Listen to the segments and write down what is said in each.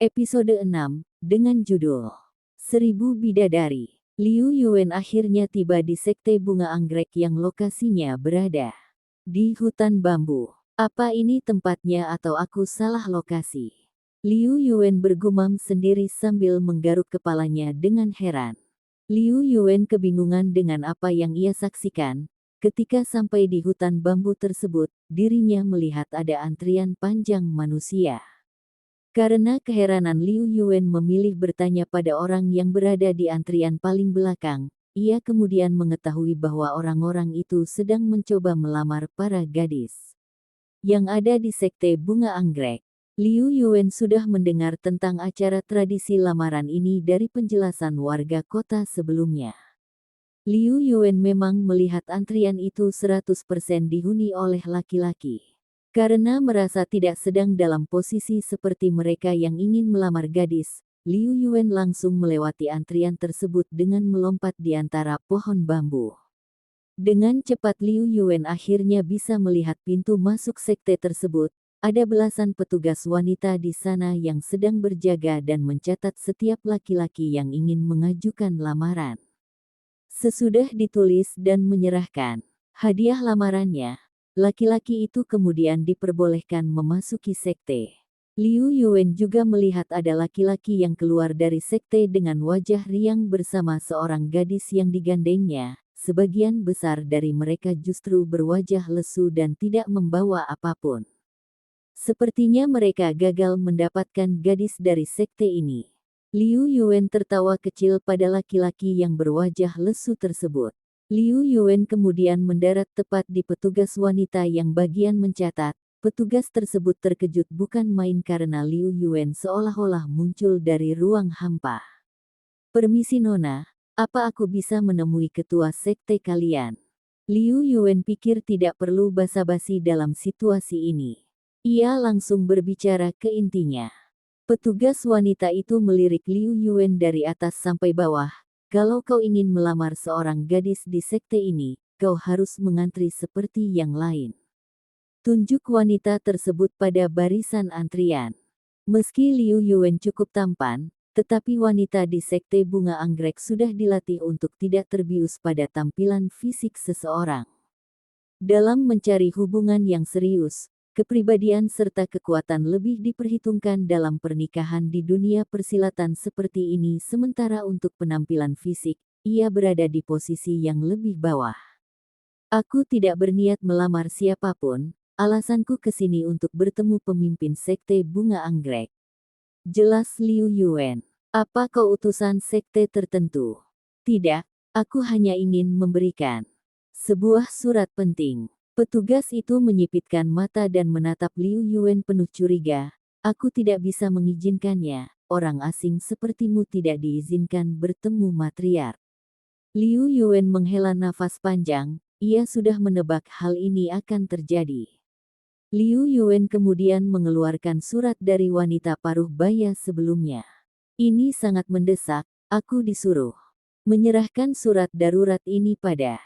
Episode 6, dengan judul Seribu Bidadari. Liu Yuan akhirnya tiba di Sekte Bunga Anggrek yang lokasinya berada di hutan bambu. Apa ini tempatnya atau aku salah lokasi? Liu Yuan bergumam sendiri sambil menggaruk kepalanya dengan heran. Liu Yuan kebingungan dengan apa yang ia saksikan. Ketika sampai di hutan bambu tersebut, dirinya melihat ada antrian panjang manusia. Karena keheranan, Liu Yuan memilih bertanya pada orang yang berada di antrian paling belakang. Ia kemudian mengetahui bahwa orang-orang itu sedang mencoba melamar para gadis yang ada di Sekte Bunga Anggrek. Liu Yuan sudah mendengar tentang acara tradisi lamaran ini dari penjelasan warga kota sebelumnya. Liu Yuan memang melihat antrian itu 100% dihuni oleh laki-laki. Karena merasa tidak sedang dalam posisi seperti mereka yang ingin melamar gadis, Liu Yuan langsung melewati antrian tersebut dengan melompat di antara pohon bambu. Dengan cepat Liu Yuan akhirnya bisa melihat pintu masuk sekte tersebut. Ada belasan petugas wanita di sana yang sedang berjaga dan mencatat setiap laki-laki yang ingin mengajukan lamaran. Sesudah ditulis dan menyerahkan hadiah lamarannya, laki-laki itu kemudian diperbolehkan memasuki sekte. Liu Yuan juga melihat ada laki-laki yang keluar dari sekte dengan wajah riang bersama seorang gadis yang digandengnya. Sebagian besar dari mereka justru berwajah lesu dan tidak membawa apapun. Sepertinya mereka gagal mendapatkan gadis dari sekte ini. Liu Yuan tertawa kecil pada laki-laki yang berwajah lesu tersebut. Liu Yuan kemudian mendarat tepat di petugas wanita yang bagian mencatat. Petugas tersebut terkejut bukan main karena Liu Yuan seolah-olah muncul dari ruang hampa. "Permisi Nona, apa aku bisa menemui ketua sekte kalian?" Liu Yuan pikir tidak perlu basa-basi dalam situasi ini. Ia langsung berbicara ke intinya. Petugas wanita itu melirik Liu Yuan dari atas sampai bawah. "Kalau kau ingin melamar seorang gadis di sekte ini, kau harus mengantri seperti yang lain." Tunjuk wanita tersebut pada barisan antrian. Meski Liu Yuan cukup tampan, tetapi wanita di Sekte Bunga Anggrek sudah dilatih untuk tidak terbius pada tampilan fisik seseorang. Dalam mencari hubungan yang serius, kepribadian serta kekuatan lebih diperhitungkan dalam pernikahan di dunia persilatan seperti ini. Sementara untuk penampilan fisik, ia berada di posisi yang lebih bawah. "Aku tidak berniat melamar siapapun, alasanku kesini untuk bertemu pemimpin Sekte Bunga Anggrek," jelas Liu Yuan. "Apa kau utusan sekte tertentu?" "Tidak, aku hanya ingin memberikan sebuah surat penting." Petugas itu menyipitkan mata dan menatap Liu Yuan penuh curiga. "Aku tidak bisa mengizinkannya, orang asing sepertimu tidak diizinkan bertemu matriark." Liu Yuan menghela nafas panjang, ia sudah menebak hal ini akan terjadi. Liu Yuan kemudian mengeluarkan surat dari wanita paruh baya sebelumnya. "Ini sangat mendesak, aku disuruh menyerahkan surat darurat ini pada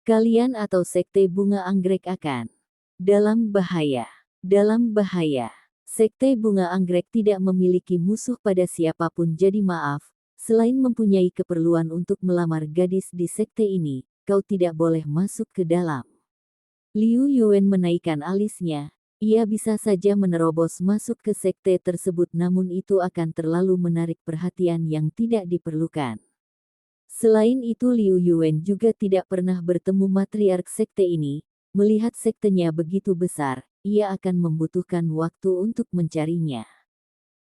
kalian atau Sekte Bunga Anggrek akan dalam bahaya." Dalam bahaya. Sekte Bunga Anggrek tidak memiliki musuh pada siapapun, jadi maaf, selain mempunyai keperluan untuk melamar gadis di sekte ini, kau tidak boleh masuk ke dalam. Liu Yuan menaikkan alisnya. Ia bisa saja menerobos masuk ke sekte tersebut, namun itu akan terlalu menarik perhatian yang tidak diperlukan. Selain itu Liu Yuan juga tidak pernah bertemu matriark sekte ini. Melihat sektenya begitu besar, ia akan membutuhkan waktu untuk mencarinya.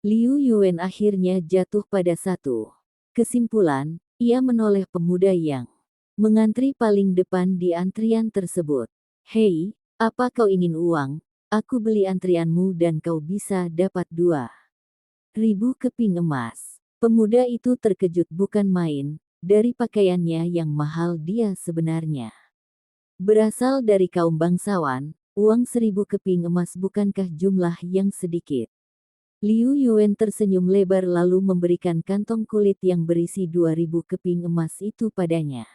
Liu Yuan akhirnya jatuh pada satu kesimpulan. Ia menoleh pemuda yang mengantri paling depan di antrian tersebut. "Hei, apa kau ingin uang? Aku beli antrianmu dan kau bisa dapat 2.000 keping emas." Pemuda itu terkejut bukan main. Dari pakaiannya yang mahal, dia sebenarnya berasal dari kaum bangsawan. Uang 1.000 keping emas bukankah jumlah yang sedikit? Liu Yuan tersenyum lebar lalu memberikan kantong kulit yang berisi 2.000 keping emas itu padanya.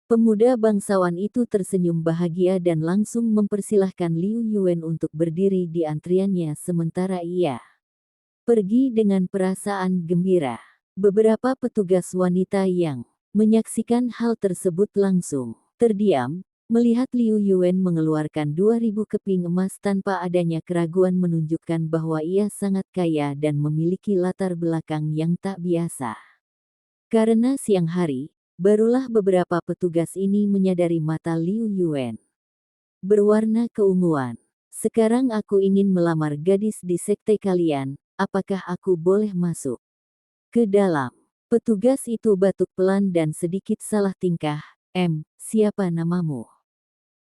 Pemuda bangsawan itu tersenyum bahagia dan langsung mempersilahkan Liu Yuan untuk berdiri di antriannya sementara ia pergi dengan perasaan gembira. Beberapa petugas wanita yang menyaksikan hal tersebut langsung terdiam, melihat Liu Yuan mengeluarkan 2.000 keping emas tanpa adanya keraguan menunjukkan bahwa ia sangat kaya dan memiliki latar belakang yang tak biasa. Karena siang hari, barulah beberapa petugas ini menyadari mata Liu Yuan berwarna keunguan. Sekarang aku ingin melamar gadis di sekte kalian, apakah aku boleh masuk ke dalam? Petugas itu batuk pelan dan sedikit salah tingkah. Siapa namamu?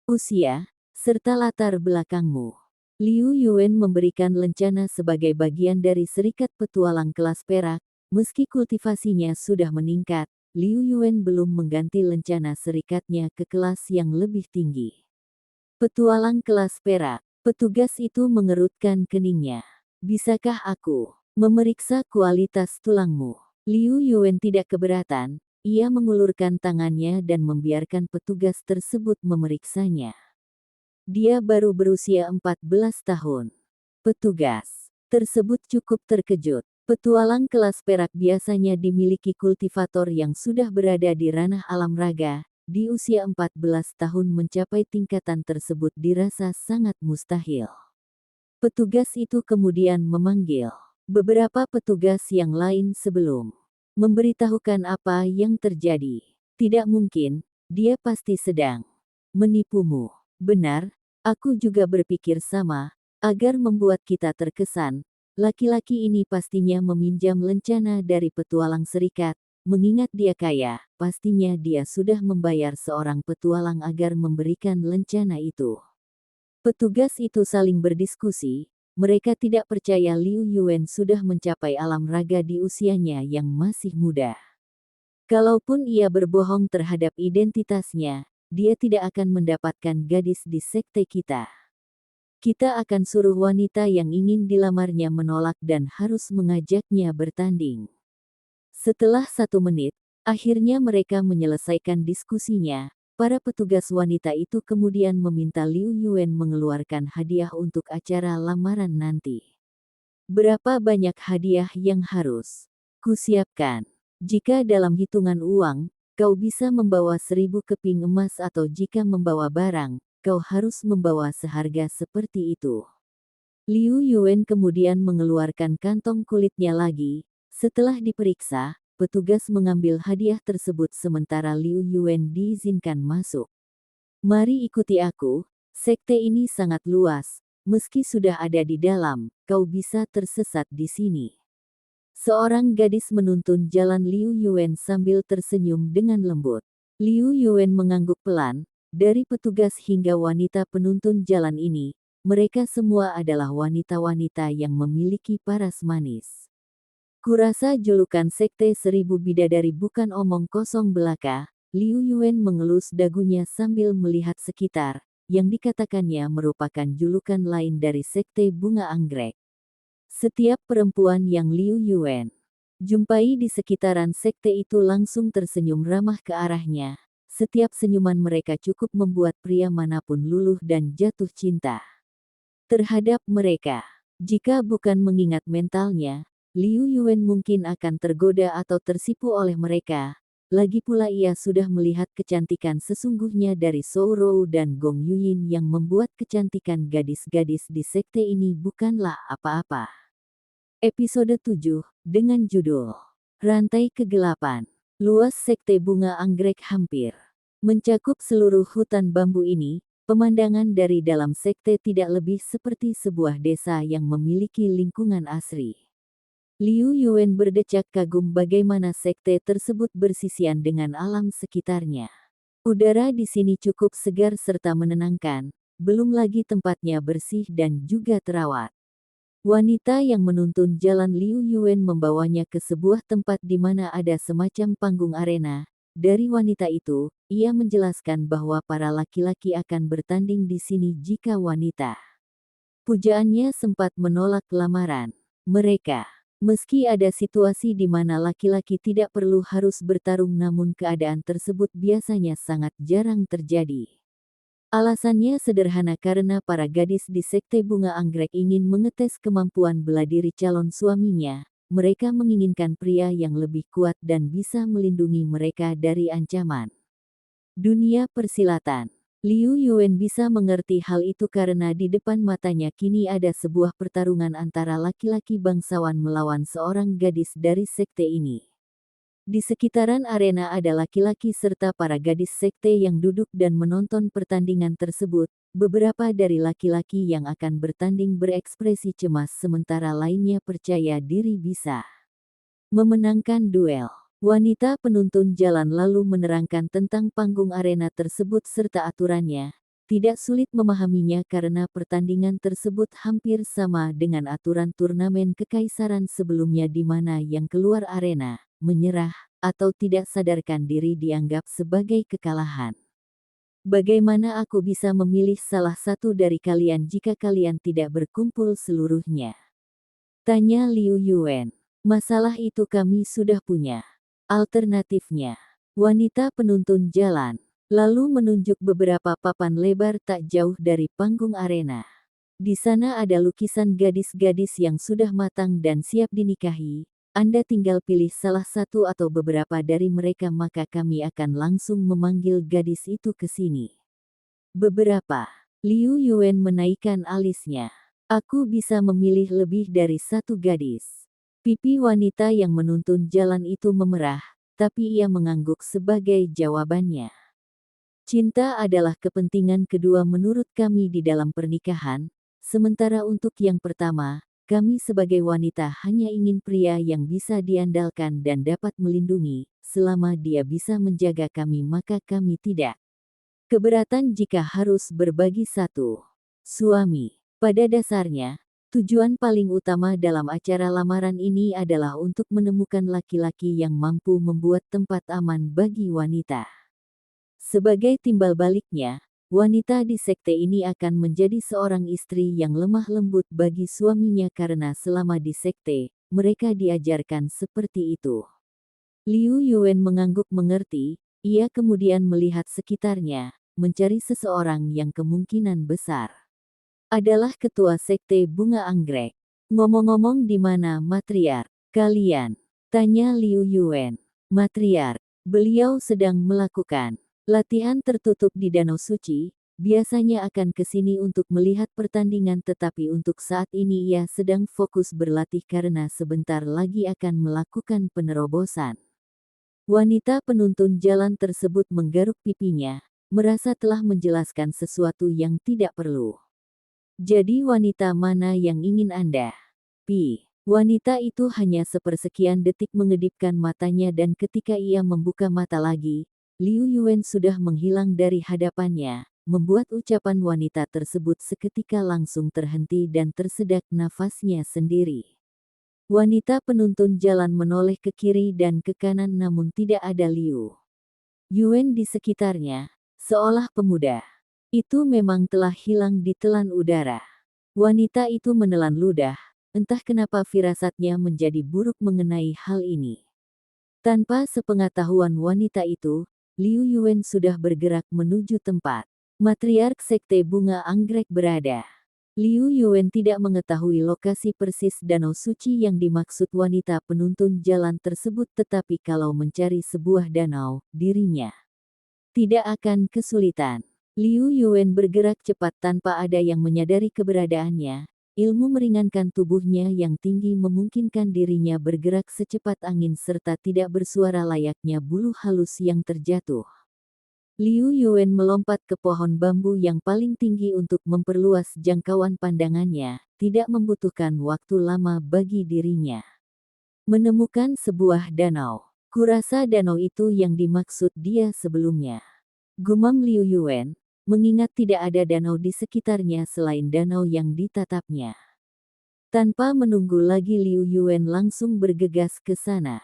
Usia, serta latar belakangmu. Liu Yuan memberikan lencana sebagai bagian dari serikat petualang kelas perak. Meski kultivasinya sudah meningkat, Liu Yuan belum mengganti lencana serikatnya ke kelas yang lebih tinggi. Petualang kelas perak. Petugas itu mengerutkan keningnya. Bisakah aku memeriksa kualitas tulangmu? Liu Yuan tidak keberatan, ia mengulurkan tangannya dan membiarkan petugas tersebut memeriksanya. Dia baru berusia 14 tahun. Petugas tersebut cukup terkejut. Petualang kelas perak biasanya dimiliki kultivator yang sudah berada di ranah alam raga. Di usia 14 tahun mencapai tingkatan tersebut dirasa sangat mustahil. Petugas itu kemudian memanggil beberapa petugas yang lain sebelum memberitahukan apa yang terjadi. Tidak mungkin, dia pasti sedang menipumu. Benar, aku juga berpikir sama, agar membuat kita terkesan. Laki-laki ini pastinya meminjam lencana dari petualang serikat, mengingat dia kaya, pastinya dia sudah membayar seorang petualang agar memberikan lencana itu. Petugas itu saling berdiskusi, mereka tidak percaya Liu Yuan sudah mencapai alam raga di usianya yang masih muda. Kalaupun ia berbohong terhadap identitasnya, dia tidak akan mendapatkan gadis di sekte kita. Kita akan suruh wanita yang ingin dilamarnya menolak dan harus mengajaknya bertanding. Setelah 1 menit, akhirnya mereka menyelesaikan diskusinya. Para petugas wanita itu kemudian meminta Liu Yuan mengeluarkan hadiah untuk acara lamaran nanti. Berapa banyak hadiah yang harus kusiapkan? Jika dalam hitungan uang, kau bisa membawa 1.000 keping emas atau jika membawa barang, kau harus membawa seharga seperti itu. Liu Yuan kemudian mengeluarkan kantong kulitnya lagi. Setelah diperiksa, petugas mengambil hadiah tersebut sementara Liu Yuan diizinkan masuk. Mari ikuti aku, sekte ini sangat luas, meski sudah ada di dalam, kau bisa tersesat di sini. Seorang gadis menuntun jalan Liu Yuan sambil tersenyum dengan lembut. Liu Yuan mengangguk pelan, dari petugas hingga wanita penuntun jalan ini, mereka semua adalah wanita-wanita yang memiliki paras manis. Kurasa julukan sekte 1.000 bidadari bukan omong kosong belaka. Liu Yuan mengelus dagunya sambil melihat sekitar, yang dikatakannya merupakan julukan lain dari sekte bunga anggrek. Setiap perempuan yang Liu Yuan jumpai di sekitaran sekte itu langsung tersenyum ramah ke arahnya. Setiap senyuman mereka cukup membuat pria manapun luluh dan jatuh cinta terhadap mereka. Jika bukan mengingat mentalnya, Liu Yuan mungkin akan tergoda atau tersipu oleh mereka. Lagi pula ia sudah melihat kecantikan sesungguhnya dari Zhou Rou dan Gong Yuyin yang membuat kecantikan gadis-gadis di sekte ini bukanlah apa-apa. Episode 7, dengan judul Rantai Kegelapan. Luas sekte bunga anggrek hampir mencakup seluruh hutan bambu ini. Pemandangan dari dalam sekte tidak lebih seperti sebuah desa yang memiliki lingkungan asri. Liu Yuan berdecak kagum bagaimana sekte tersebut bersisian dengan alam sekitarnya. Udara di sini cukup segar serta menenangkan, belum lagi tempatnya bersih dan juga terawat. Wanita yang menuntun jalan Liu Yuan membawanya ke sebuah tempat di mana ada semacam panggung arena. Dari wanita itu, ia menjelaskan bahwa para laki-laki akan bertanding di sini jika wanita pujaannya sempat menolak lamaran mereka. Meski ada situasi di mana laki-laki tidak perlu harus bertarung namun keadaan tersebut biasanya sangat jarang terjadi. Alasannya sederhana karena para gadis di Sekte Bunga Anggrek ingin mengetes kemampuan bela diri calon suaminya. Mereka menginginkan pria yang lebih kuat dan bisa melindungi mereka dari ancaman. Dunia persilatan. Liu Yuan bisa mengerti hal itu karena di depan matanya kini ada sebuah pertarungan antara laki-laki bangsawan melawan seorang gadis dari sekte ini. Di sekitaran arena ada laki-laki serta para gadis sekte yang duduk dan menonton pertandingan tersebut. Beberapa dari laki-laki yang akan bertanding berekspresi cemas sementara lainnya percaya diri bisa memenangkan duel. Wanita penuntun jalan lalu menerangkan tentang panggung arena tersebut serta aturannya. Tidak sulit memahaminya karena pertandingan tersebut hampir sama dengan aturan turnamen kekaisaran sebelumnya di mana yang keluar arena, menyerah, atau tidak sadarkan diri dianggap sebagai kekalahan. Bagaimana aku bisa memilih salah satu dari kalian jika kalian tidak berkumpul seluruhnya? Tanya Liu Yuan. Masalah itu kami sudah punya. Alternatifnya, wanita penuntun jalan, lalu menunjuk beberapa papan lebar tak jauh dari panggung arena. Di sana ada lukisan gadis-gadis yang sudah matang dan siap dinikahi. Anda tinggal pilih salah satu atau beberapa dari mereka maka kami akan langsung memanggil gadis itu ke sini. Beberapa. Liu Yuan menaikkan alisnya. Aku bisa memilih lebih dari satu gadis. Pipi wanita yang menuntun jalan itu memerah, tapi ia mengangguk sebagai jawabannya. Cinta adalah kepentingan kedua menurut kami di dalam pernikahan, sementara untuk yang pertama, kami sebagai wanita hanya ingin pria yang bisa diandalkan dan dapat melindungi, selama dia bisa menjaga kami maka kami tidak keberatan jika harus berbagi satu suami. Pada dasarnya, tujuan paling utama dalam acara lamaran ini adalah untuk menemukan laki-laki yang mampu membuat tempat aman bagi wanita. Sebagai timbal baliknya, wanita di sekte ini akan menjadi seorang istri yang lemah lembut bagi suaminya karena selama di sekte, mereka diajarkan seperti itu. Liu Yuan mengangguk mengerti, ia kemudian melihat sekitarnya, mencari seseorang yang kemungkinan besar adalah ketua sekte Bunga Anggrek. Ngomong-ngomong di mana matriark kalian? Tanya Liu Yuan. Matriark, beliau sedang melakukan latihan tertutup di Danau Suci, biasanya akan ke sini untuk melihat pertandingan tetapi untuk saat ini ia sedang fokus berlatih karena sebentar lagi akan melakukan penerobosan. Wanita penuntun jalan tersebut menggaruk pipinya, merasa telah menjelaskan sesuatu yang tidak perlu. Jadi wanita mana yang ingin Anda? Wanita itu hanya sepersekian detik mengedipkan matanya dan ketika ia membuka mata lagi, Liu Yuan sudah menghilang dari hadapannya, membuat ucapan wanita tersebut seketika langsung terhenti dan tersedak nafasnya sendiri. Wanita penuntun jalan menoleh ke kiri dan ke kanan namun tidak ada Liu Yuan di sekitarnya, seolah pemuda itu memang telah hilang di telan udara. Wanita itu menelan ludah, entah kenapa firasatnya menjadi buruk mengenai hal ini. Tanpa sepengetahuan wanita itu, Liu Yuan sudah bergerak menuju tempat matriark sekte Bunga Anggrek berada. Liu Yuan tidak mengetahui lokasi persis Danau Suci yang dimaksud wanita penuntun jalan tersebut tetapi kalau mencari sebuah danau, dirinya tidak akan kesulitan. Liu Yuan bergerak cepat tanpa ada yang menyadari keberadaannya. Ilmu meringankan tubuhnya yang tinggi memungkinkan dirinya bergerak secepat angin serta tidak bersuara layaknya bulu halus yang terjatuh. Liu Yuan melompat ke pohon bambu yang paling tinggi untuk memperluas jangkauan pandangannya, tidak membutuhkan waktu lama bagi dirinya menemukan sebuah danau. Kurasa danau itu yang dimaksud dia sebelumnya. Gumam Liu Yuan, mengingat tidak ada danau di sekitarnya selain danau yang ditatapnya. Tanpa menunggu lagi Liu Yuan langsung bergegas ke sana.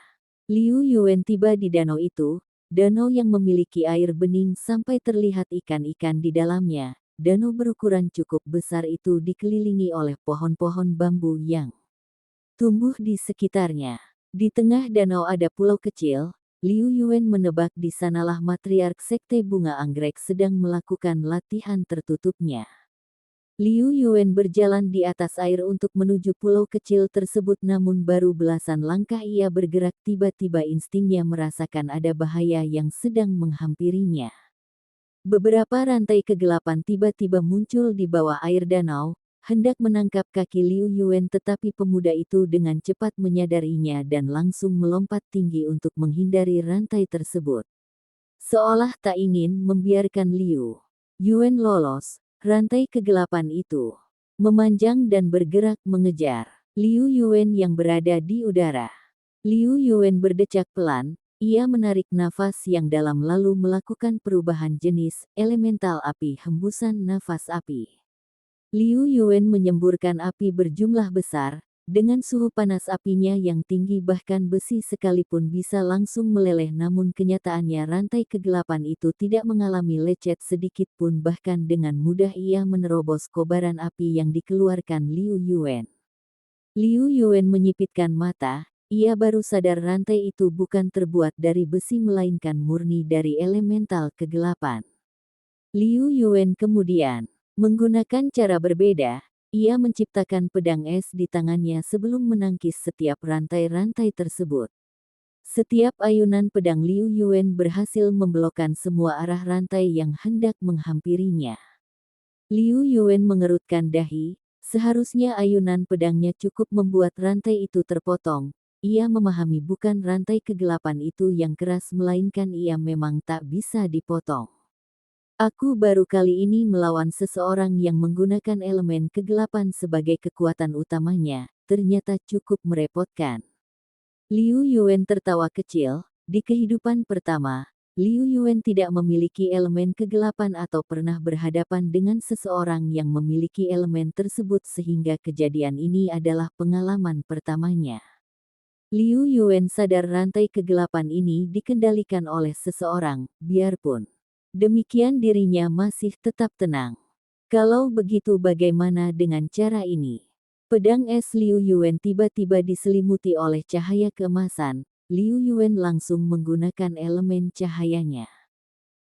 Liu Yuan tiba di danau itu, danau yang memiliki air bening sampai terlihat ikan-ikan di dalamnya. Danau berukuran cukup besar itu dikelilingi oleh pohon-pohon bambu yang tumbuh di sekitarnya. Di tengah danau ada pulau kecil. Liu Yuan menebak di sanalah matriark Sekte Bunga Anggrek sedang melakukan latihan tertutupnya. Liu Yuan berjalan di atas air untuk menuju pulau kecil tersebut, namun baru belasan langkah ia bergerak, tiba-tiba instingnya merasakan ada bahaya yang sedang menghampirinya. Beberapa rantai kegelapan tiba-tiba muncul di bawah air danau, hendak menangkap kaki Liu Yuan, tetapi pemuda itu dengan cepat menyadarinya dan langsung melompat tinggi untuk menghindari rantai tersebut. Seolah tak ingin membiarkan Liu Yuan lolos, rantai kegelapan itu memanjang dan bergerak mengejar Liu Yuan yang berada di udara. Liu Yuan berdecak pelan, ia menarik nafas yang dalam lalu melakukan perubahan jenis elemental api, hembusan nafas api. Liu Yuan menyemburkan api berjumlah besar, dengan suhu panas apinya yang tinggi bahkan besi sekalipun bisa langsung meleleh, namun kenyataannya rantai kegelapan itu tidak mengalami lecet sedikit pun, bahkan dengan mudah ia menerobos kobaran api yang dikeluarkan Liu Yuan. Liu Yuan menyipitkan mata, ia baru sadar rantai itu bukan terbuat dari besi melainkan murni dari elemental kegelapan. Liu Yuan kemudian menggunakan cara berbeda, ia menciptakan pedang es di tangannya sebelum menangkis setiap rantai-rantai tersebut. Setiap ayunan pedang Liu Yuan berhasil memblokkan semua arah rantai yang hendak menghampirinya. Liu Yuan mengerutkan dahi, seharusnya ayunan pedangnya cukup membuat rantai itu terpotong. Ia memahami bukan rantai kegelapan itu yang keras, melainkan ia memang tak bisa dipotong. Aku baru kali ini melawan seseorang yang menggunakan elemen kegelapan sebagai kekuatan utamanya, ternyata cukup merepotkan. Liu Yuan tertawa kecil, di kehidupan pertama, Liu Yuan tidak memiliki elemen kegelapan atau pernah berhadapan dengan seseorang yang memiliki elemen tersebut, sehingga kejadian ini adalah pengalaman pertamanya. Liu Yuan sadar rantai kegelapan ini dikendalikan oleh seseorang, biarpun demikian dirinya masih tetap tenang. Kalau begitu bagaimana dengan cara ini? Pedang es Liu Yuan tiba-tiba diselimuti oleh cahaya keemasan. Liu Yuan langsung menggunakan elemen cahayanya.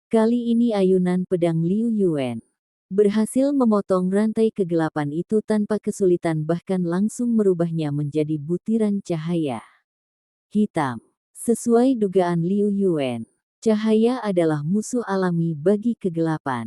Kali ini ayunan pedang Liu Yuan berhasil memotong rantai kegelapan itu tanpa kesulitan, bahkan langsung merubahnya menjadi butiran cahaya hitam. Sesuai dugaan Liu Yuan, cahaya adalah musuh alami bagi kegelapan.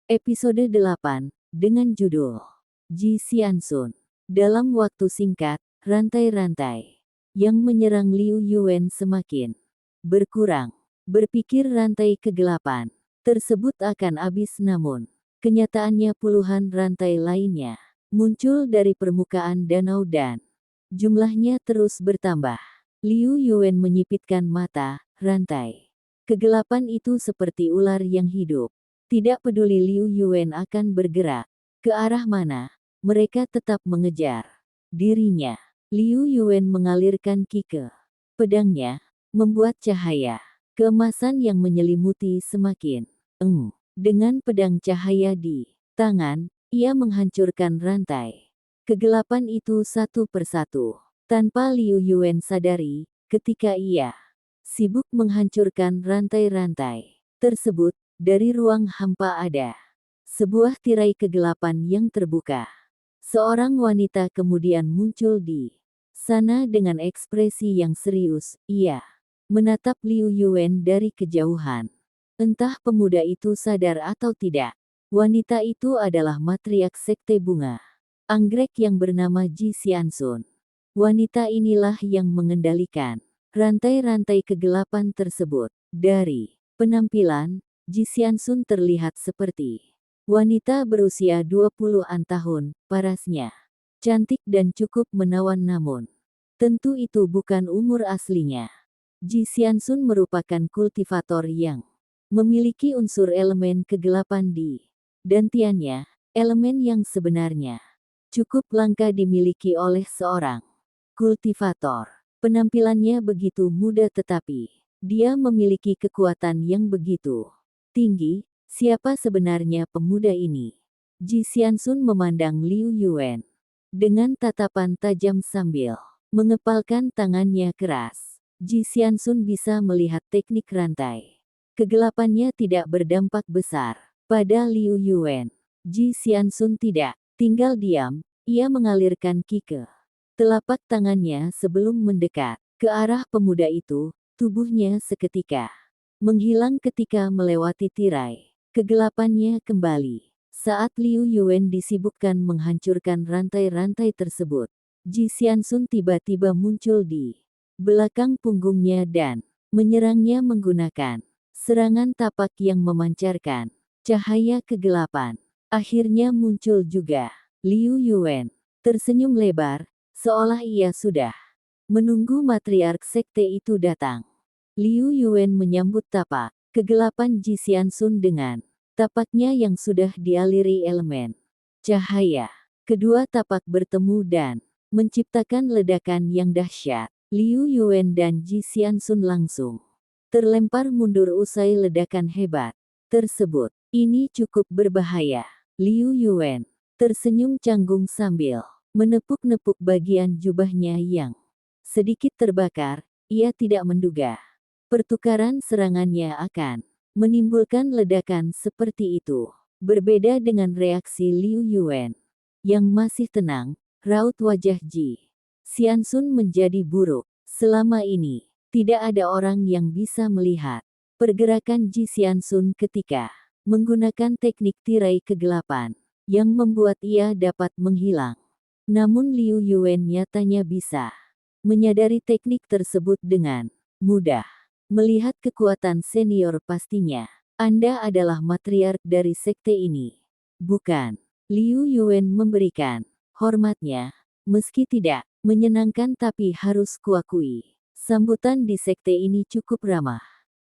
Episode 8, dengan judul Ji Xianxun. Dalam waktu singkat, rantai-rantai yang menyerang Liu Yuan semakin berkurang. Berpikir rantai kegelapan tersebut akan habis, namun kenyataannya puluhan rantai lainnya muncul dari permukaan danau dan jumlahnya terus bertambah. Liu Yuan menyipitkan mata, rantai kegelapan itu seperti ular yang hidup. Tidak peduli Liu Yuan akan bergerak ke arah mana, mereka tetap mengejar dirinya. Liu Yuan mengalirkan ki ke pedangnya, membuat cahaya keemasan yang menyelimuti semakin eng. Dengan pedang cahaya di tangan, ia menghancurkan rantai kegelapan itu satu persatu. Tanpa Liu Yuan sadari, ketika ia sibuk menghancurkan rantai-rantai tersebut, dari ruang hampa ada sebuah tirai kegelapan yang terbuka. Seorang wanita kemudian muncul di sana dengan ekspresi yang serius. Ia menatap Liu Yuan dari kejauhan. Entah pemuda itu sadar atau tidak, wanita itu adalah matriark Sekte Bunga Anggrek yang bernama Ji Xianxun. Wanita inilah yang mengendalikan rantai-rantai kegelapan tersebut. Dari penampilan, Ji Xianxun terlihat seperti wanita berusia 20-an tahun, parasnya cantik dan cukup menawan, namun tentu itu bukan umur aslinya. Ji Xianxun merupakan kultivator yang memiliki unsur elemen kegelapan di dantiannya, elemen yang sebenarnya cukup langka dimiliki oleh seorang kultivator. Penampilannya begitu muda tetapi dia memiliki kekuatan yang begitu tinggi. Siapa sebenarnya pemuda ini? Ji Xianxun memandang Liu Yuan dengan tatapan tajam sambil mengepalkan tangannya keras. Ji Xianxun bisa melihat teknik rantai. Kegelapannya tidak berdampak besar pada Liu Yuan. Ji Xianxun tidak tinggal diam, ia mengalirkan ki ke telapak tangannya sebelum mendekat ke arah pemuda itu, tubuhnya seketika menghilang ketika melewati tirai. Kegelapannya kembali. Saat Liu Yuan disibukkan menghancurkan rantai-rantai tersebut, Ji Xianxun tiba-tiba muncul di belakang punggungnya dan menyerangnya menggunakan serangan tapak yang memancarkan cahaya kegelapan. Akhirnya muncul juga Liu Yuan, tersenyum lebar, seolah ia sudah menunggu matriark sekte itu datang. Liu Yuan menyambut tapak kegelapan Ji Xianxun dengan tapaknya yang sudah dialiri elemen cahaya. Kedua tapak bertemu dan menciptakan ledakan yang dahsyat. Liu Yuan dan Ji Xianxun langsung terlempar mundur usai ledakan hebat tersebut. Ini cukup berbahaya. Liu Yuan tersenyum canggung sambil menepuk-nepuk bagian jubahnya yang sedikit terbakar. Ia tidak menduga pertukaran serangannya akan menimbulkan ledakan seperti itu. Berbeda dengan reaksi Liu Yuan yang masih tenang, raut wajah Ji Xianxun menjadi buruk. Selama ini, tidak ada orang yang bisa melihat pergerakan Ji Xianxun ketika menggunakan teknik tirai kegelapan yang membuat ia dapat menghilang. Namun Liu Yuan nyatanya bisa menyadari teknik tersebut dengan mudah. Melihat kekuatan senior pastinya, Anda adalah matriark dari sekte ini. Bukan? Liu Yuan memberikan hormatnya, meski tidak menyenangkan tapi harus kuakui. Sambutan di sekte ini cukup ramah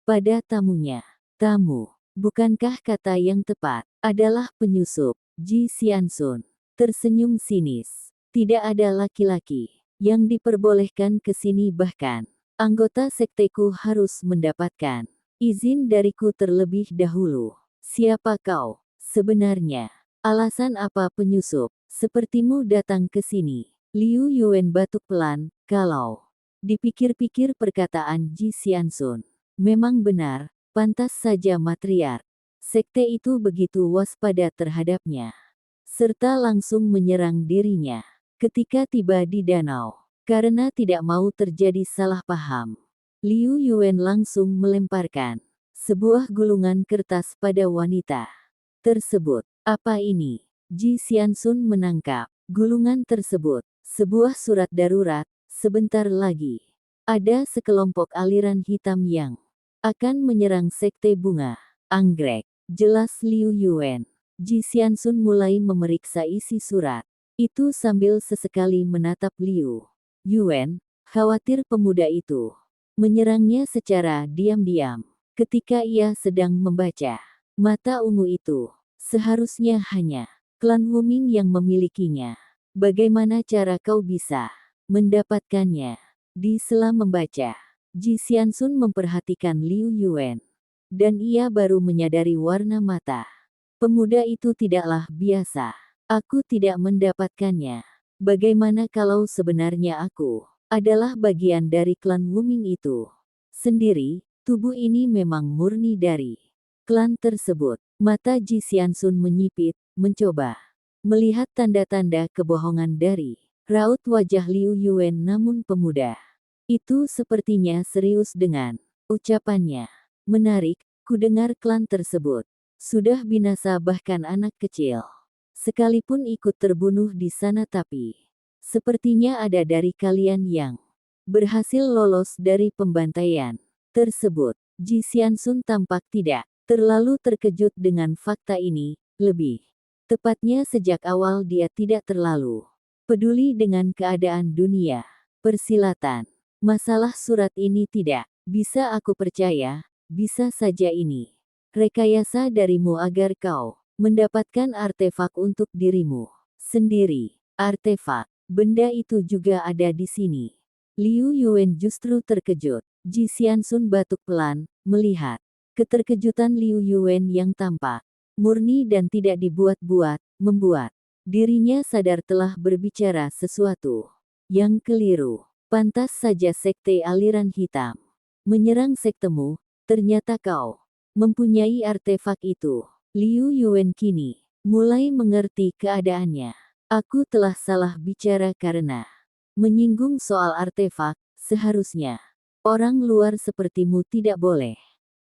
pada tamunya. Tamu, bukankah kata yang tepat adalah penyusup? Ji Xianxun tersenyum sinis. Tidak ada laki-laki yang diperbolehkan ke sini, bahkan anggota sekteku harus mendapatkan izin dariku terlebih dahulu. Siapa kau sebenarnya? Alasan apa penyusup sepertimu datang ke sini? Liu Yuan batuk pelan. Kalau dipikir-pikir perkataan Ji Xianxun memang benar, pantas saja matriark sekte itu begitu waspada terhadapnya, serta langsung menyerang dirinya ketika tiba di danau. Karena tidak mau terjadi salah paham, Liu Yuan langsung melemparkan sebuah gulungan kertas pada wanita tersebut. Apa ini? Ji Xianxun menangkap gulungan tersebut. Sebuah surat darurat. Sebentar lagi, ada sekelompok aliran hitam yang akan menyerang sekte bunga anggrek. Jelas Liu Yuan. Ji Xianxun mulai memeriksa isi surat itu sambil sesekali menatap Liu Yuan, khawatir pemuda itu menyerangnya secara diam-diam. Ketika ia sedang membaca mata ungu itu, seharusnya hanya klan Wuming yang memilikinya. Bagaimana cara kau bisa mendapatkannya? Di sela membaca, Ji Xianxun memperhatikan Liu Yuan, dan ia baru menyadari warna mata pemuda itu tidaklah biasa. Aku tidak mendapatkannya. Bagaimana kalau sebenarnya aku adalah bagian dari klan Wuming itu sendiri? Tubuh ini memang murni dari klan tersebut. Mata Ji Xianxun menyipit, mencoba melihat tanda-tanda kebohongan dari raut wajah Liu Yuan, namun pemuda itu sepertinya serius dengan ucapannya. Menarik, kudengar klan tersebut sudah binasa, bahkan anak kecil sekalipun ikut terbunuh di sana, tapi sepertinya ada dari kalian yang berhasil lolos dari pembantaian tersebut. Ji Xianxun tampak tidak terlalu terkejut dengan fakta ini, lebih tepatnya sejak awal dia tidak terlalu peduli dengan keadaan dunia persilatan. Masalah surat ini tidak bisa aku percaya, bisa saja ini rekayasa darimu agar kau mendapatkan artefak untuk dirimu sendiri. Artefak, benda itu juga ada di sini. Liu Yuan justru terkejut. Ji Xianxun batuk pelan, melihat keterkejutan Liu Yuan yang tampak murni dan tidak dibuat-buat, membuat dirinya sadar telah berbicara sesuatu yang keliru. Pantas saja sekte aliran hitam menyerang sektemu, ternyata kau mempunyai artefak itu. Liu Yuan kini mulai mengerti keadaannya. Aku telah salah bicara karena menyinggung soal artefak. Seharusnya orang luar sepertimu tidak boleh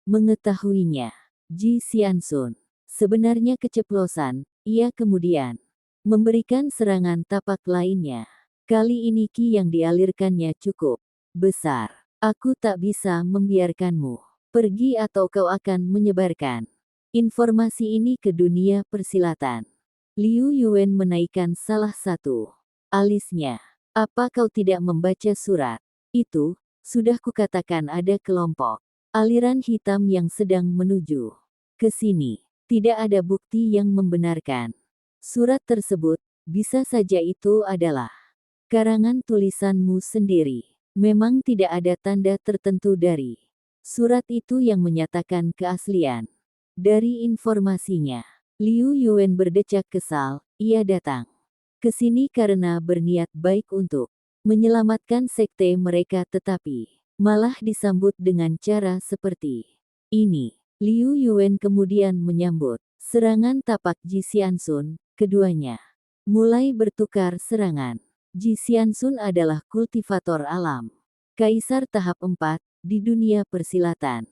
mengetahuinya. Ji Xianxun sebenarnya keceplosan. Ia kemudian memberikan serangan tapak lainnya. Kali ini ki yang dialirkannya cukup besar. Aku tak bisa membiarkanmu pergi atau kau akan menyebarkan informasi ini ke dunia persilatan. Liu Yuan menaikkan salah satu alisnya. Apa kau tidak membaca surat? Itu, sudah kukatakan ada kelompok aliran hitam yang sedang menuju ke sini. Tidak ada bukti yang membenarkan surat tersebut. Bisa saja itu adalah karangan tulisanmu sendiri. Memang tidak ada tanda tertentu dari surat itu yang menyatakan keaslian dari informasinya. Liu Yuan berdecak kesal. Ia datang ke sini karena berniat baik untuk menyelamatkan sekte mereka, tetapi malah disambut dengan cara seperti ini. Liu Yuan kemudian menyambut serangan tapak Ji Xianxun. Keduanya mulai bertukar serangan. Ji Xianxun adalah kultivator alam. Kaisar tahap 4 di dunia persilatan.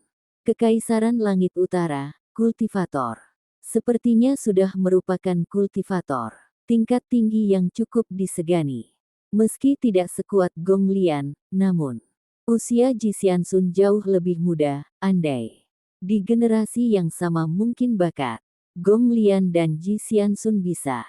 Kekaisaran Langit Utara, kultivator. Sepertinya sudah merupakan kultivator tingkat tinggi yang cukup disegani. Meski tidak sekuat Gong Lian, namun usia Ji Xianxun jauh lebih muda. Andai di generasi yang sama mungkin bakat Gong Lian dan Ji Xianxun bisa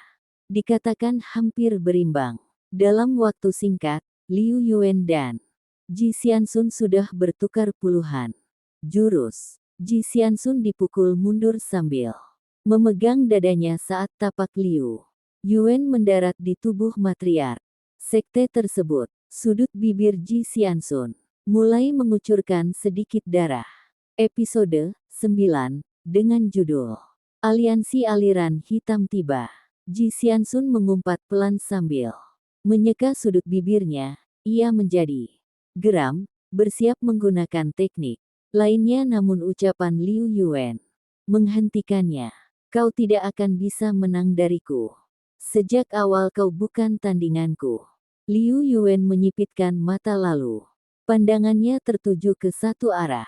dikatakan hampir berimbang. Dalam waktu singkat, Liu Yuan dan Ji Xianxun sudah bertukar puluhan jurus. Ji Xianxun dipukul mundur sambil memegang dadanya saat tapak Liu Yuan mendarat di tubuh matriark sekte tersebut. Sudut bibir Ji Xianxun mulai mengucurkan sedikit darah. Episode 9 dengan judul Aliansi Aliran Hitam tiba. Ji Xianxun mengumpat pelan sambil menyeka sudut bibirnya. Ia menjadi geram, bersiap menggunakan teknik lainnya, namun ucapan Liu Yuan menghentikannya. Kau tidak akan bisa menang dariku. Sejak awal kau bukan tandinganku. Liu Yuan menyipitkan mata lalu pandangannya tertuju ke satu arah.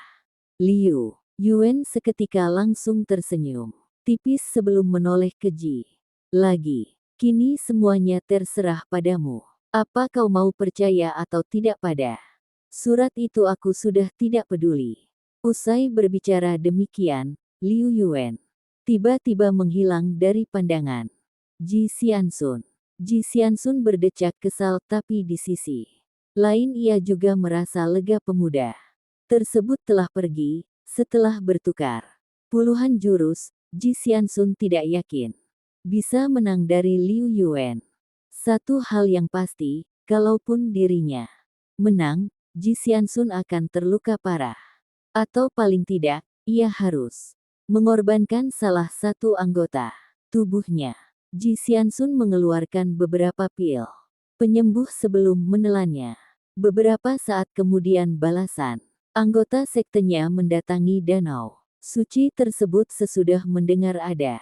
Liu Yuan seketika langsung tersenyum tipis sebelum menoleh ke Ji. Lagi. Kini semuanya terserah padamu. Apa kau mau percaya atau tidak pada surat itu? Aku sudah tidak peduli. Usai berbicara demikian, Liu Yuan tiba-tiba menghilang dari pandangan Ji Xianxun. Ji Xianxun berdecak kesal, tapi di sisi lain ia juga merasa lega. Pemuda tersebut telah pergi setelah bertukar puluhan jurus. Ji Xianxun tidak yakin bisa menang dari Liu Yuan. Satu hal yang pasti, kalaupun dirinya menang, Ji Xianxun akan terluka parah. Atau paling tidak, ia harus mengorbankan salah satu anggota tubuhnya. Ji Xianxun mengeluarkan beberapa pil penyembuh sebelum menelannya. Beberapa saat kemudian balasan anggota sektenya mendatangi danau suci tersebut. Sesudah mendengar ada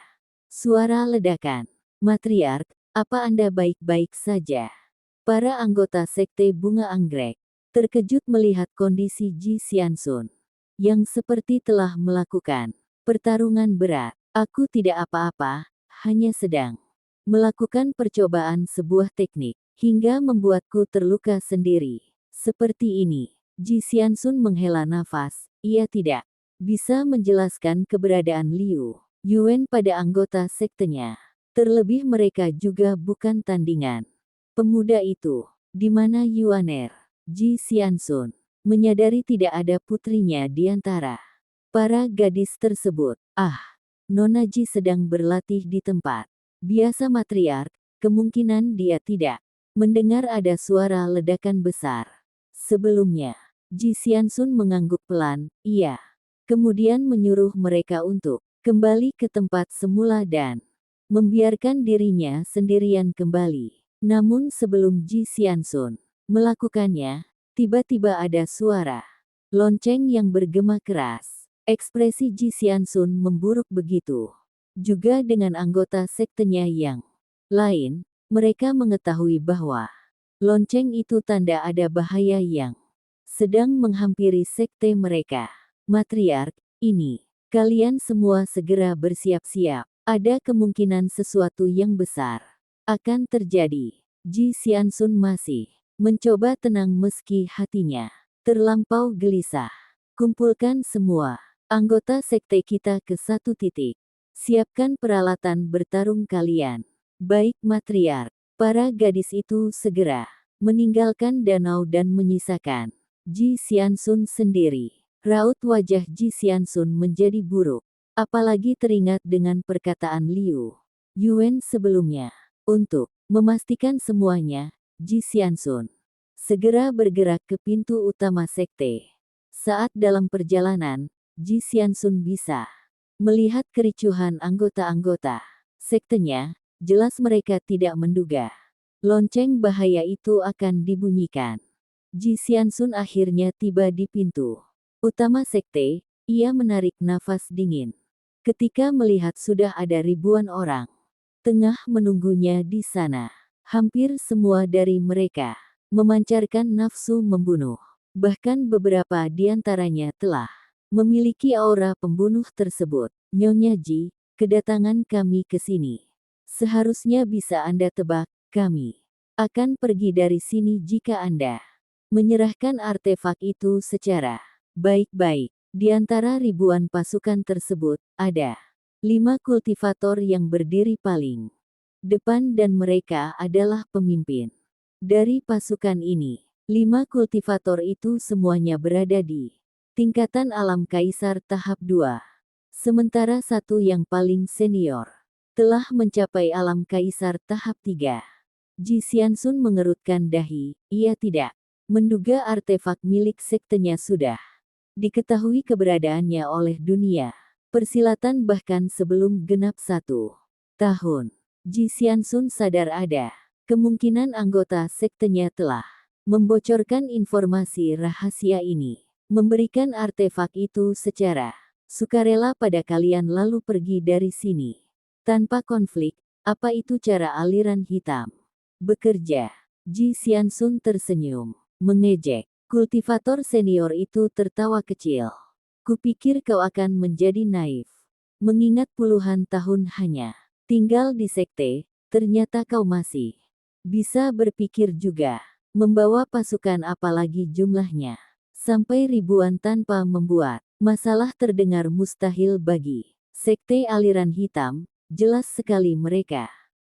suara ledakan, matriark, apa Anda baik-baik saja? Para anggota sekte bunga anggrek terkejut melihat kondisi Ji Xianxun yang seperti telah melakukan pertarungan berat. Aku tidak apa-apa, hanya sedang melakukan percobaan sebuah teknik hingga membuatku terluka sendiri. Seperti ini. Ji Xianxun menghela nafas. Ia tidak bisa menjelaskan keberadaan Liu Yuan pada anggota sektenya. Terlebih mereka juga bukan tandingan pemuda itu. Di mana Yuaner? Ji Xianxun menyadari tidak ada putrinya di antara para gadis tersebut. Ah, Nona Ji sedang berlatih di tempat biasa matriark. Kemungkinan dia tidak mendengar ada suara ledakan besar sebelumnya. Ji Xianxun mengangguk pelan. Ia kemudian menyuruh mereka untuk kembali ke tempat semula dan membiarkan dirinya sendirian kembali. Namun sebelum Ji Xianxun melakukannya, tiba-tiba ada suara lonceng yang bergema keras. Ekspresi Ji Xiansun memburuk begitu. Juga dengan anggota sektenya yang lain, mereka mengetahui bahwa lonceng itu tanda ada bahaya yang sedang menghampiri sekte mereka. Matriark, ini, kalian semua segera bersiap-siap. Ada kemungkinan sesuatu yang besar akan terjadi. Ji Xiansun masih mencoba tenang meski hatinya terlampau gelisah. Kumpulkan semua anggota sekte kita ke satu titik. Siapkan peralatan bertarung kalian. Baik matriark. Para gadis itu segera meninggalkan danau dan menyisakan Ji Xiansun sendiri. Raut wajah Ji Xiansun menjadi buruk. Apalagi teringat dengan perkataan Liu Yuan sebelumnya. Untuk memastikan semuanya, Ji Xiansun segera bergerak ke pintu utama sekte. Saat dalam perjalanan, Ji Xiansun bisa melihat kericuhan anggota-anggota sektenya. Jelas mereka tidak menduga lonceng bahaya itu akan dibunyikan. Ji Xiansun akhirnya tiba di pintu utama sekte. Ia menarik nafas dingin ketika melihat sudah ada ribuan orang tengah menunggunya di sana. Hampir semua dari mereka memancarkan nafsu membunuh. Bahkan beberapa di antaranya telah memiliki aura pembunuh tersebut. Nyonya Ji, kedatangan kami ke sini seharusnya bisa Anda tebak. Kami akan pergi dari sini jika Anda menyerahkan artefak itu secara baik-baik. Di antara ribuan pasukan tersebut, ada 5 kultivator yang berdiri paling depan dan mereka adalah pemimpin. Dari pasukan ini, 5 kultivator itu semuanya berada di tingkatan alam kaisar tahap 2. Sementara satu yang paling senior telah mencapai alam kaisar tahap 3. Ji Xiansun mengerutkan dahi. Ia tidak menduga artefak milik sektenya sudah diketahui keberadaannya oleh dunia persilatan bahkan sebelum genap 1 tahun. Ji Xiansun sadar ada kemungkinan anggota sektenya telah membocorkan informasi rahasia ini. Memberikan artefak itu secara sukarela pada kalian lalu pergi dari sini tanpa konflik. Apa itu cara aliran hitam bekerja? Ji Xiansun tersenyum, mengejek. Kultivator senior itu tertawa kecil. Kupikir kau akan menjadi naif. Mengingat puluhan tahun hanya tinggal di sekte, ternyata kau masih bisa berpikir juga. Membawa pasukan apalagi jumlahnya sampai ribuan tanpa membuat masalah terdengar mustahil bagi sekte aliran hitam. Jelas sekali mereka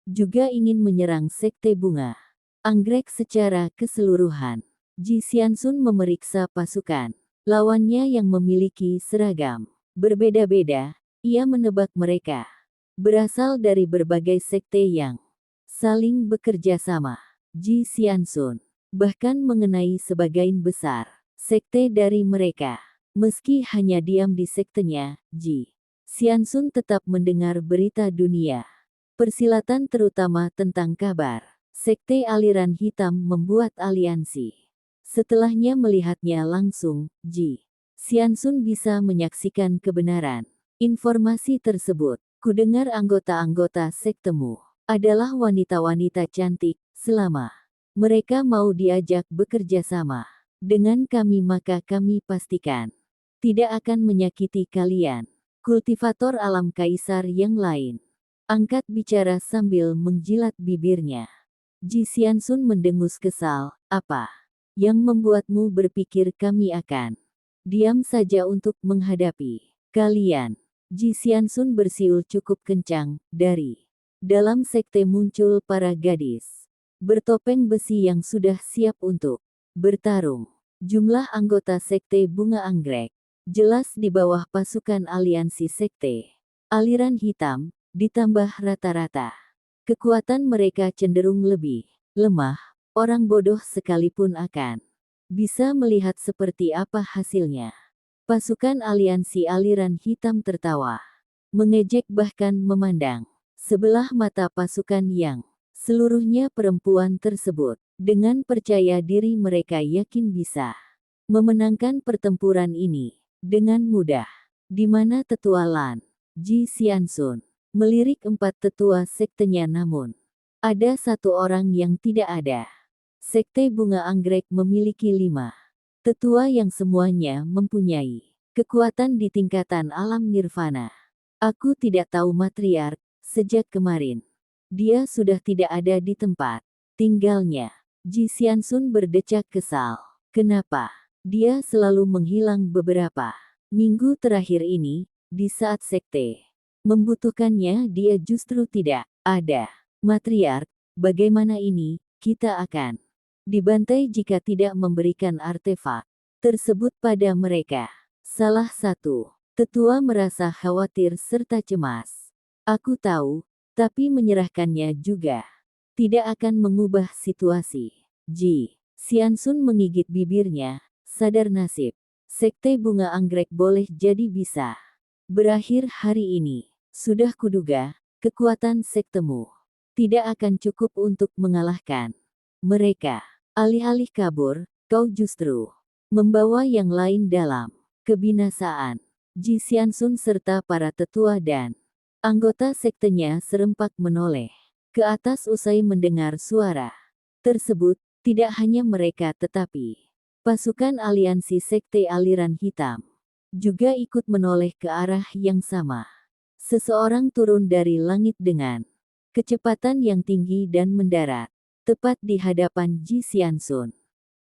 juga ingin menyerang sekte bunga anggrek secara keseluruhan. Ji Xiansun memeriksa pasukan lawannya yang memiliki seragam berbeda-beda. Ia menebak mereka berasal dari berbagai sekte yang saling bekerja sama. Ji Xiansun bahkan mengenai sebagian besar sekte dari mereka. Meski hanya diam di sektenya, Ji Xiansun tetap mendengar berita dunia persilatan terutama tentang kabar sekte aliran hitam membuat aliansi. Setelahnya melihatnya langsung, Ji Xiansun bisa menyaksikan kebenaran informasi tersebut. Kudengar anggota-anggota sektemu adalah wanita-wanita cantik. Selama mereka mau diajak bekerja sama dengan kami maka kami pastikan tidak akan menyakiti kalian. Kultivator alam kaisar yang lain angkat bicara sambil menjilat bibirnya. Ji Xiansun mendengus kesal. Apa yang membuatmu berpikir kami akan diam saja untuk menghadapi kalian? Ji Xiansun bersiul cukup kencang. Dari dalam sekte muncul para gadis bertopeng besi yang sudah siap untuk bertarung. Jumlah anggota sekte bunga anggrek jelas di bawah pasukan aliansi sekte aliran hitam, ditambah rata-rata kekuatan mereka cenderung lebih lemah. Orang bodoh sekalipun akan bisa melihat seperti apa hasilnya. Pasukan aliansi aliran hitam tertawa, mengejek bahkan memandang sebelah mata pasukan yang Seluruhnya perempuan tersebut, dengan percaya diri mereka yakin bisa memenangkan pertempuran ini dengan mudah. Di mana tetua Lan, Ji Xiansun, melirik 4 tetua sektenya namun ada satu orang yang tidak ada. Sekte Bunga Anggrek memiliki 5 tetua yang semuanya mempunyai kekuatan di tingkatan alam nirvana. Aku tidak tahu matriark, sejak kemarin. Dia sudah tidak ada di tempat tinggalnya. Ji Xiansun berdecak kesal. Kenapa? Dia selalu menghilang beberapa minggu terakhir ini, di saat sekte membutuhkannya dia justru tidak ada. Matriark, bagaimana ini, kita akan dibantai jika tidak memberikan artefak tersebut pada mereka. Salah satu tetua merasa khawatir serta cemas. Aku tahu, tapi menyerahkannya juga tidak akan mengubah situasi. Ji Xiansun menggigit bibirnya, sadar nasib. Sekte Bunga Anggrek boleh jadi bisa berakhir hari ini. Sudah kuduga, kekuatan sektemu tidak akan cukup untuk mengalahkan mereka. Alih-alih kabur, kau justru membawa yang lain dalam kebinasaan. Ji Xiansun serta para tetua dan anggota sektenya serempak menoleh ke atas usai mendengar suara tersebut. Tidak hanya mereka tetapi pasukan aliansi sekte aliran hitam juga ikut menoleh ke arah yang sama. Seseorang turun dari langit dengan kecepatan yang tinggi dan mendarat tepat di hadapan Ji Xiansun.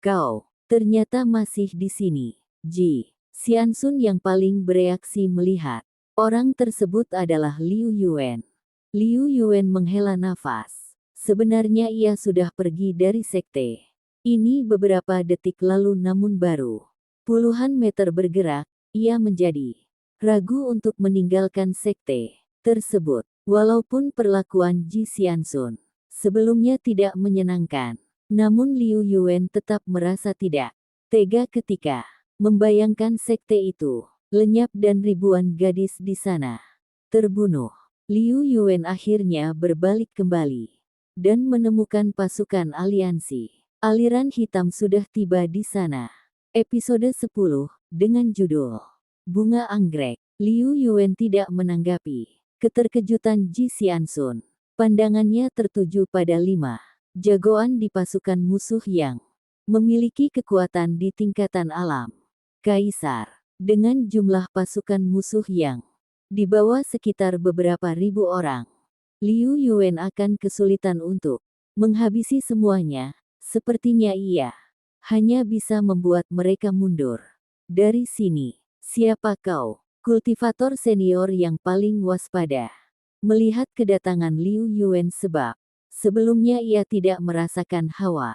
Kau ternyata masih di sini. Ji Xiansun yang paling bereaksi melihat orang tersebut adalah Liu Yuan. Liu Yuan menghela nafas. Sebenarnya ia sudah pergi dari sekte ini beberapa detik lalu namun baru puluhan meter bergerak, ia menjadi ragu untuk meninggalkan sekte tersebut. Walaupun perlakuan Ji Xiansun sebelumnya tidak menyenangkan, namun Liu Yuan tetap merasa tidak tega ketika membayangkan sekte itu lenyap dan ribuan gadis di sana terbunuh. Liu Yuan akhirnya berbalik kembali dan menemukan pasukan aliansi aliran hitam sudah tiba di sana. Episode 10, dengan judul Bunga Anggrek. Liu Yuan tidak menanggapi keterkejutan Ji Xiansun. Pandangannya tertuju pada 5 jagoan di pasukan musuh yang memiliki kekuatan di tingkatan alam Kaisar. Dengan jumlah pasukan musuh yang di bawah sekitar beberapa ribu orang, Liu Yuan akan kesulitan untuk menghabisi semuanya. Sepertinya ia hanya bisa membuat mereka mundur dari sini. Siapa kau? Kultivator senior yang paling waspada melihat kedatangan Liu Yuan sebab sebelumnya ia tidak merasakan hawa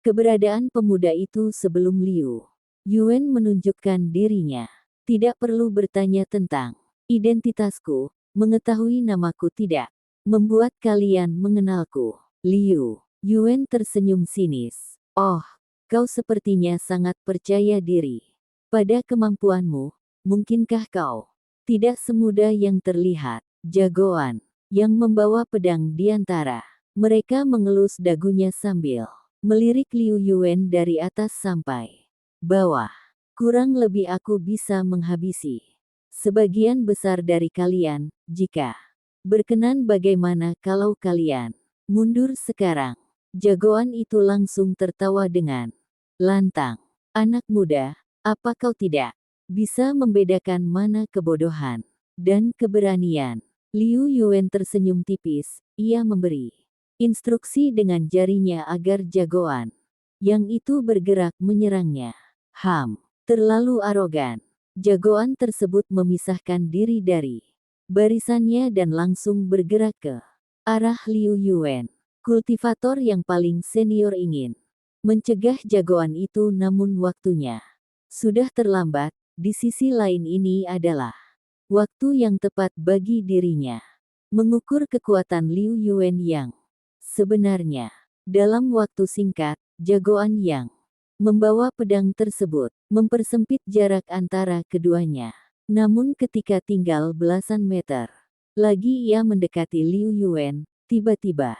keberadaan pemuda itu sebelum Liu Yuan menunjukkan dirinya. Tidak perlu bertanya tentang identitasku, mengetahui namaku tidak membuat kalian mengenalku. Liu Yuan tersenyum sinis. Oh, kau sepertinya sangat percaya diri pada kemampuanmu. Mungkinkah kau tidak semudah yang terlihat? Jagoan yang membawa pedang di antara mereka mengelus dagunya sambil melirik Liu Yuan dari atas sampai bawah. Kurang lebih aku bisa menghabisi sebagian besar dari kalian. Jika berkenan, bagaimana kalau kalian mundur sekarang? Jagoan itu langsung tertawa dengan lantang. Anak muda, apa kau tidak bisa membedakan mana kebodohan dan keberanian? Liu Yuan tersenyum tipis. Ia memberi instruksi dengan jarinya agar jagoan yang itu bergerak menyerangnya. Terlalu arogan. Jagoan tersebut memisahkan diri dari barisannya dan langsung bergerak ke arah Liu Yuan. Kultivator yang paling senior ingin mencegah jagoan itu namun waktunya sudah terlambat. Di sisi lain ini adalah waktu yang tepat bagi dirinya mengukur kekuatan Liu Yuan yang sebenarnya. Dalam waktu singkat, jagoan yang membawa pedang tersebut mempersempit jarak antara keduanya. Namun ketika tinggal belasan meter lagi ia mendekati Liu Yuan, tiba-tiba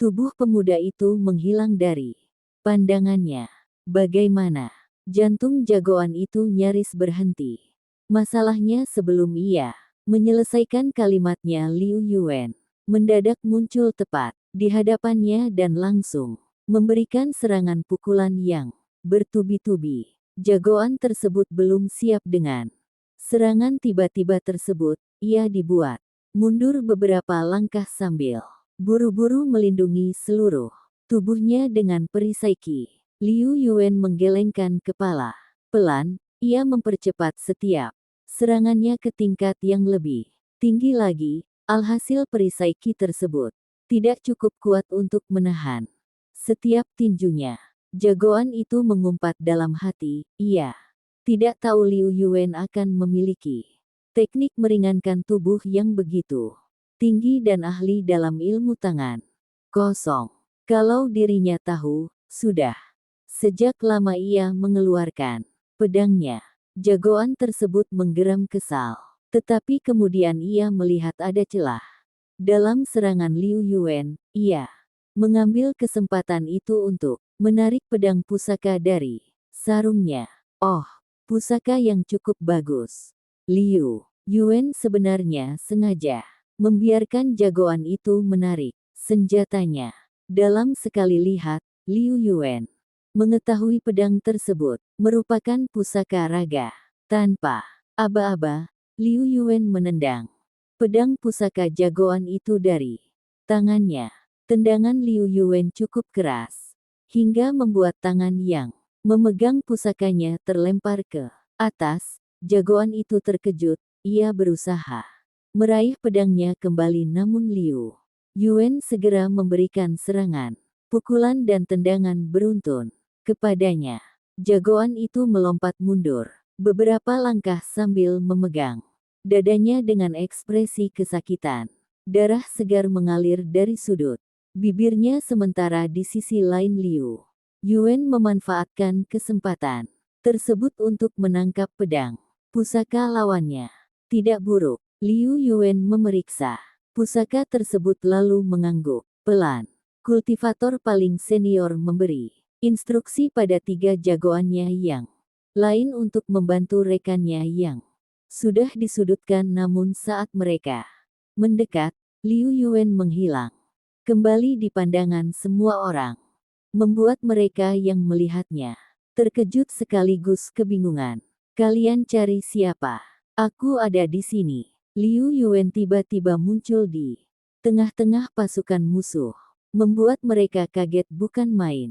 Tubuh pemuda itu menghilang dari pandangannya. Bagaimana? Jantung jagoan itu nyaris berhenti. Masalahnya sebelum ia menyelesaikan kalimatnya, Liu Yuan mendadak muncul tepat di hadapannya dan langsung memberikan serangan pukulan yang bertubi-tubi. Jagoan tersebut belum siap dengan serangan tiba-tiba tersebut. Ia dibuat mundur beberapa langkah sambil buru-buru melindungi seluruh tubuhnya dengan perisai. Liu Yuan menggelengkan kepala. Pelan, ia mempercepat setiap serangannya ke tingkat yang lebih tinggi lagi. Alhasil perisai tersebut tidak cukup kuat untuk menahan setiap tinjunya. Jagoan itu mengumpat dalam hati, ia tidak tahu Liu Yuan akan memiliki teknik meringankan tubuh yang begitu tinggi dan ahli dalam ilmu tangan kosong. Kalau dirinya tahu, sudah sejak lama ia mengeluarkan pedangnya. Jagoan tersebut menggeram kesal. Tetapi kemudian ia melihat ada celah dalam serangan Liu Yuan. Ia mengambil kesempatan itu untuk menarik pedang pusaka dari sarungnya. Oh, pusaka yang cukup bagus. Liu Yuan sebenarnya sengaja membiarkan jagoan itu menarik senjatanya. Dalam sekali lihat, Liu Yuan mengetahui pedang tersebut merupakan pusaka raga. Tanpa aba-aba, Liu Yuan menendang pedang pusaka jagoan itu dari tangannya. Tendangan Liu Yuan cukup keras, hingga membuat tangan yang memegang pusakanya terlempar ke atas. Jagoan itu terkejut, ia berusaha meraih pedangnya kembali namun Liu Yuan segera memberikan serangan, pukulan dan tendangan beruntun kepadanya. Jagoan itu melompat mundur beberapa langkah sambil memegang dadanya dengan ekspresi kesakitan. Darah segar mengalir dari sudut bibirnya sementara di sisi lain Liu Yuan memanfaatkan kesempatan tersebut untuk menangkap pedang pusaka lawannya. Tidak buruk, Liu Yuan memeriksa pusaka tersebut lalu mengangguk pelan. Kultivator paling senior memberi instruksi pada 3 jagoannya yang lain untuk membantu rekannya yang sudah disudutkan, namun saat mereka mendekat, Liu Yuan menghilang kembali di pandangan semua orang, membuat mereka yang melihatnya terkejut sekaligus kebingungan. Kalian cari siapa? Aku ada di sini. Liu Yuan tiba-tiba muncul di tengah-tengah pasukan musuh, membuat mereka kaget bukan main.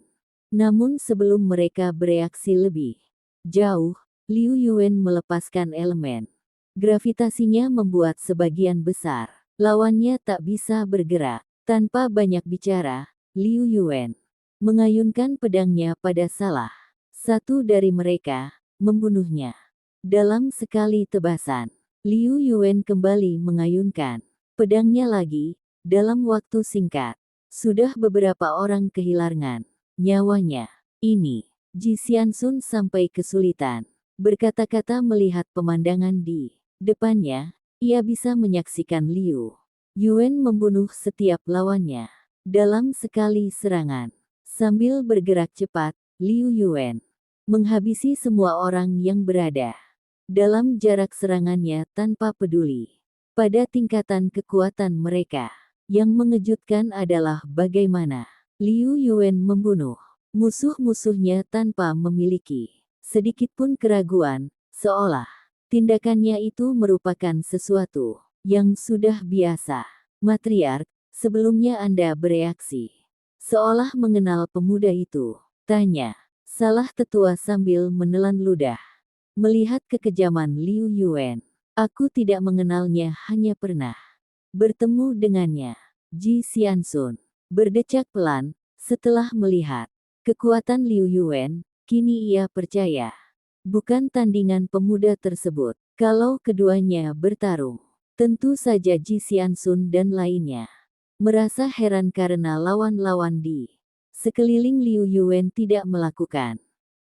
Namun sebelum mereka bereaksi lebih jauh, Liu Yuan melepaskan elemen gravitasinya membuat sebagian besar lawannya tak bisa bergerak. Tanpa banyak bicara, Liu Yuan mengayunkan pedangnya pada salah satu dari mereka, membunuhnya. Dalam sekali tebasan, Liu Yuan kembali mengayunkan pedangnya lagi. Dalam waktu singkat, sudah beberapa orang kehilangan nyawanya. Ini, Ji Xianxun sampai kesulitan berkata-kata melihat pemandangan di depannya. Ia bisa menyaksikan Liu Yuan membunuh setiap lawannya dalam sekali serangan. Sambil bergerak cepat, Liu Yuan menghabisi semua orang yang berada dalam jarak serangannya tanpa peduli pada tingkatan kekuatan mereka. Yang mengejutkan adalah bagaimana Liu Yuan membunuh musuh-musuhnya tanpa memiliki sedikitpun keraguan, seolah tindakannya itu merupakan sesuatu yang sudah biasa. Matriark, sebelumnya Anda bereaksi seolah mengenal pemuda itu, tanya salah tetua sambil menelan ludah. Melihat kekejaman Liu Yuan, aku tidak mengenalnya, hanya pernah bertemu dengannya. Ji Xianxun berdecak pelan setelah melihat kekuatan Liu Yuan. Kini ia percaya bukan tandingan pemuda tersebut. Kalau keduanya bertarung, tentu saja Ji Xianxun dan lainnya merasa heran karena lawan-lawan di sekeliling Liu Yuan tidak melakukan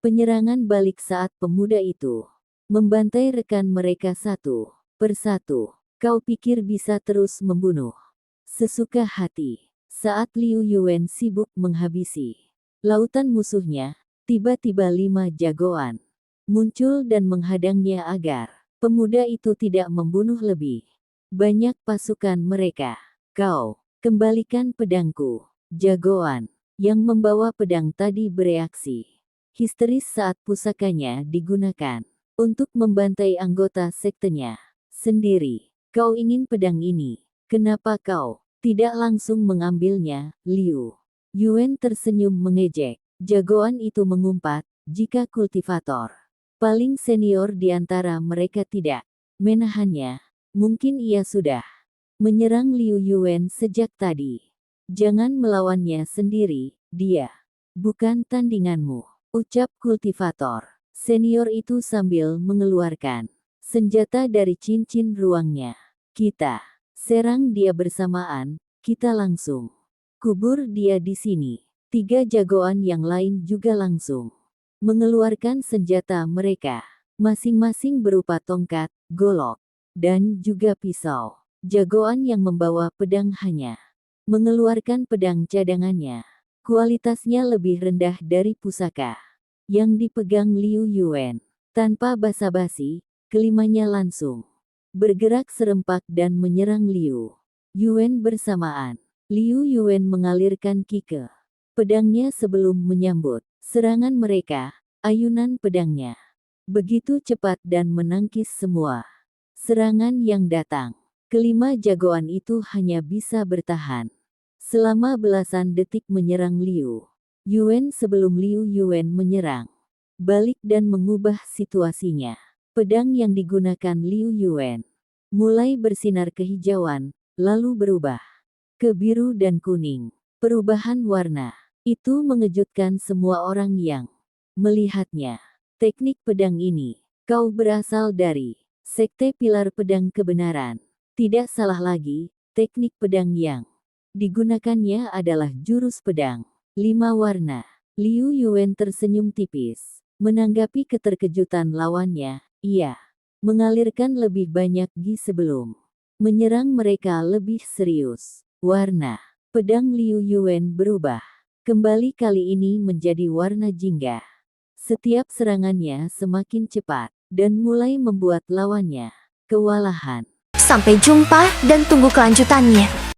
penyerangan balik saat pemuda itu membantai rekan mereka satu persatu. Kau pikir bisa terus membunuh sesuka hati? Saat Liu Yuan sibuk menghabisi lautan musuhnya, tiba-tiba 5 jagoan muncul dan menghadangnya agar pemuda itu tidak membunuh lebih banyak pasukan mereka. Kau, kembalikan pedangku. Jagoan yang membawa pedang tadi bereaksi histeris saat pusakanya digunakan untuk membantai anggota sektenya sendiri. Kau ingin pedang ini? Kenapa kau tidak langsung mengambilnya? Liu Yuan tersenyum mengejek. Jagoan itu mengumpat, jika kultivator paling senior di antara mereka tidak menahannya, mungkin ia sudah menyerang Liu Yuan sejak tadi. Jangan melawannya sendiri, dia bukan tandinganmu, ucap kultivator senior itu sambil mengeluarkan senjata dari cincin ruangnya. Kita serang dia bersamaan, kita langsung kubur dia di sini. 3 jagoan yang lain juga langsung mengeluarkan senjata mereka, masing-masing berupa tongkat, golok, dan juga pisau. Jagoan yang membawa pedang hanya mengeluarkan pedang cadangannya. Kualitasnya lebih rendah dari pusaka yang dipegang Liu Yuan. Tanpa basa-basi, kelimanya langsung bergerak serempak dan menyerang Liu Yuan bersamaan. Liu Yuan mengalirkan ki ke pedangnya sebelum menyambut serangan mereka. Ayunan pedangnya begitu cepat dan menangkis semua serangan yang datang. Kelima jagoan itu hanya bisa bertahan selama belasan detik menyerang Liu Yuan sebelum Liu Yuan menyerang balik dan mengubah situasinya. Pedang yang digunakan Liu Yuan mulai bersinar kehijauan, lalu berubah ke biru dan kuning. Perubahan warna itu mengejutkan semua orang yang melihatnya. Teknik pedang ini, kau berasal dari Sekte Pilar Pedang Kebenaran. Tidak salah lagi, teknik pedang yang digunakannya adalah jurus pedang 5 warna. Liu Yuan tersenyum tipis. Menanggapi keterkejutan lawannya, ia mengalirkan lebih banyak gi sebelum menyerang mereka lebih serius. Warna pedang Liu Yuan berubah. Kembali kali ini menjadi warna jingga. Setiap serangannya semakin cepat dan mulai membuat lawannya kewalahan. Sampai jumpa dan tunggu kelanjutannya.